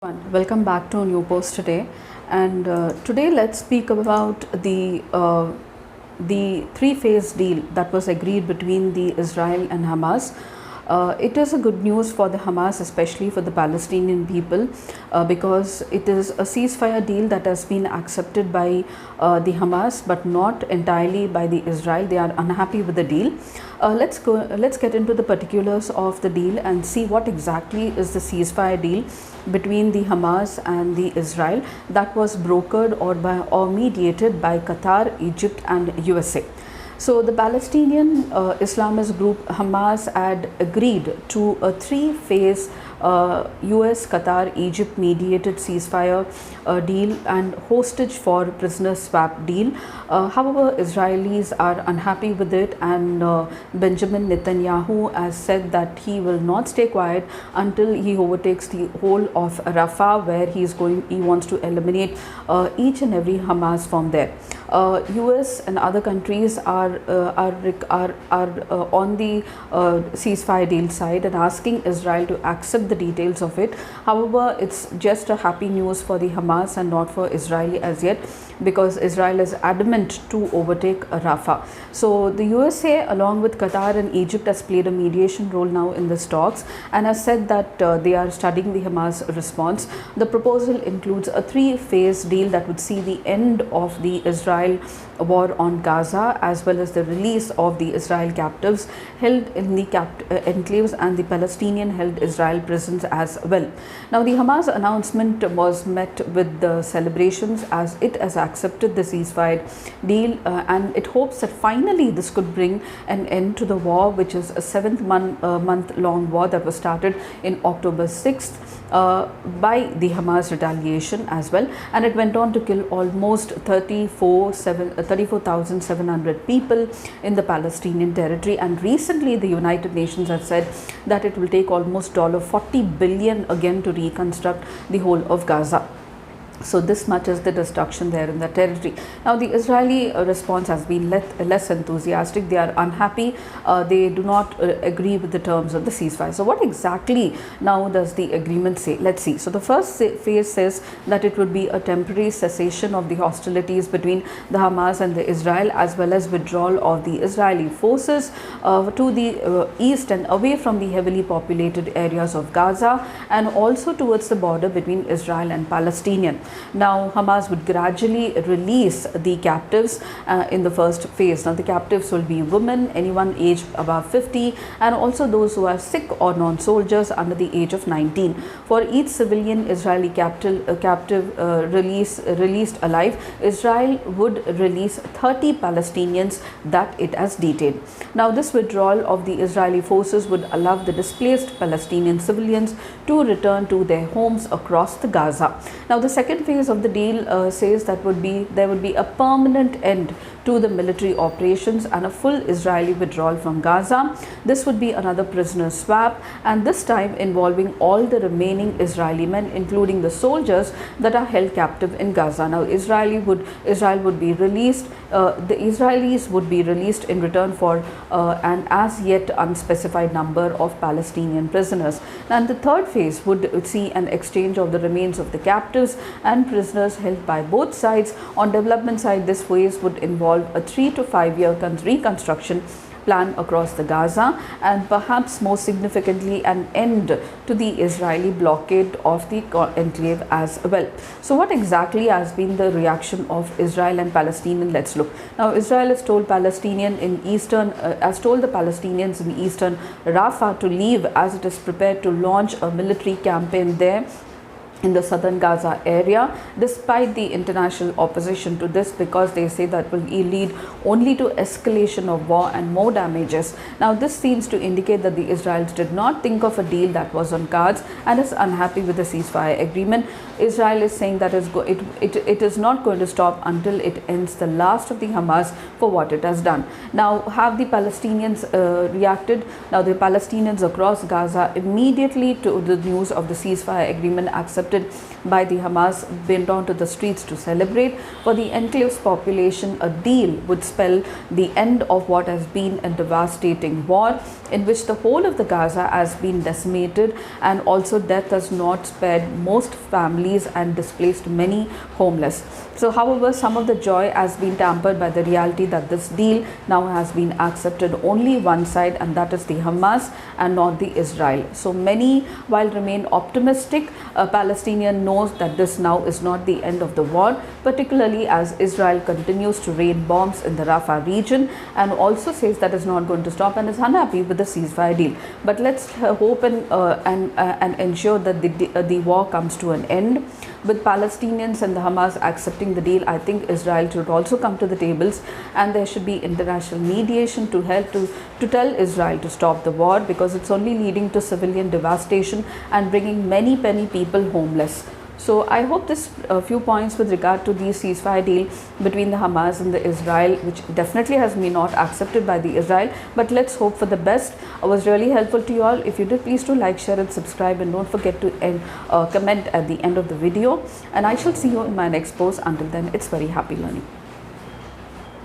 Welcome back to a new post today, and today let's speak about the three-phase deal that was agreed between the Israel and Hamas. It is a good news for the Hamas, especially for the Palestinian people, because it is a ceasefire deal that has been accepted by the Hamas, but not entirely by the Israel. They are unhappy with the deal. Let's get into the particulars of the deal and see what exactly is the ceasefire deal between the Hamas and the Israel that was brokered or mediated by Qatar, Egypt, and USA. So the Palestinian Islamist group Hamas had agreed to a three-phase US, Qatar, Egypt mediated ceasefire deal and hostage for prisoner swap deal. However, Israelis are unhappy with it, and Benjamin Netanyahu has said that he will not stay quiet until he overtakes the whole of Rafah, where he wants to eliminate each and every Hamas from there. US and other countries are on the ceasefire deal side and asking Israel to accept the details of it. However, it's just a happy news for the Hamas and not for Israel as yet, because Israel is adamant to overtake Rafah. So the USA along with Qatar and Egypt has played a mediation role now in this talks and has said that they are studying the Hamas response. The proposal includes a three-phase deal that would see the end of the Israel war on Gaza, as well as the release of the Israel captives held in the enclaves and the Palestinian held Israel prisons as well. Now the Hamas announcement was met with the celebrations, as it has accepted the ceasefire deal and it hopes that finally this could bring an end to the war, which is a month long war that was started in October 6th by the Hamas retaliation as well, and it went on to kill almost 34,700 people in the Palestinian territory. And recently the United Nations has said that it will take almost $40 billion again to reconstruct the whole of Gaza. So this much is the destruction there in the territory. Now the Israeli response has been less enthusiastic. They are unhappy. They do not agree with the terms of the ceasefire. So what exactly now does the agreement say? Let's see. So the first phase says that it would be a temporary cessation of the hostilities between the Hamas and the Israel, as well as withdrawal of the Israeli forces to the east and away from the heavily populated areas of Gaza, and also towards the border between Israel and Palestinian. Now Hamas would gradually release the captives in the first phase. Now the captives will be women, anyone aged above 50, and also those who are sick or non-soldiers under the age of 19. For each civilian Israeli captive released alive, Israel would release 30 Palestinians that it has detained. Now this withdrawal of the Israeli forces would allow the displaced Palestinian civilians to return to their homes across the Gaza. Now the second phase of the deal says that there would be a permanent end to the military operations and a full Israeli withdrawal from Gaza. This would be another prisoner swap, and this time involving all the remaining Israeli men, including the soldiers that are held captive in Gaza. Now Israel would be released. The Israelis would be released in return for an as yet unspecified number of Palestinian prisoners. And the third phase would see an exchange of the remains of the captives and prisoners held by both sides. On development side, this phase would involve a 3 to 5 year reconstruction plan across the Gaza, and perhaps more significantly an end to the Israeli blockade of the enclave as well. So what exactly has been the reaction of Israel and Palestinian? Let's look. Now Israel has told the Palestinians in eastern Rafah to leave, as it is prepared to launch a military campaign there in the southern Gaza area, despite the international opposition to this, because they say that will lead only to escalation of war and more damages. Now this seems to indicate that the Israelis did not think of a deal that was on cards and is unhappy with the ceasefire agreement. Israel is saying that it is not going to stop until it ends the last of the Hamas for what it has done. Now have the Palestinians reacted? Now the Palestinians across Gaza immediately to the news of the ceasefire agreement accepted accepted by the Hamas went onto the streets to celebrate. For the enclave's population, a deal would spell the end of what has been a devastating war in which the whole of the Gaza has been decimated, and also death has not spared most families and displaced many homeless. So however, some of the joy has been tampered by the reality that this deal now has been accepted only one side, and that is the Hamas and not the Israel. So many, while remain optimistic, Palestinian knows that this now is not the end of the war, particularly as Israel continues to rain bombs in the Rafah region, and also says that is not going to stop and is unhappy with the ceasefire deal. But let's hope and ensure that the war comes to an end. With Palestinians and the Hamas accepting the deal, I think Israel should also come to the tables, and there should be international mediation to help to tell Israel to stop the war, because it's only leading to civilian devastation and bringing many people homeless. So I hope this few points with regard to the ceasefire deal between the Hamas and the Israel, which definitely has been not accepted by the Israel, but let's hope for the best, was really helpful to you all. If you did, please do like, share and subscribe, and don't forget to comment at the end of the video, and I shall see you in my next post. Until then, it's very happy learning.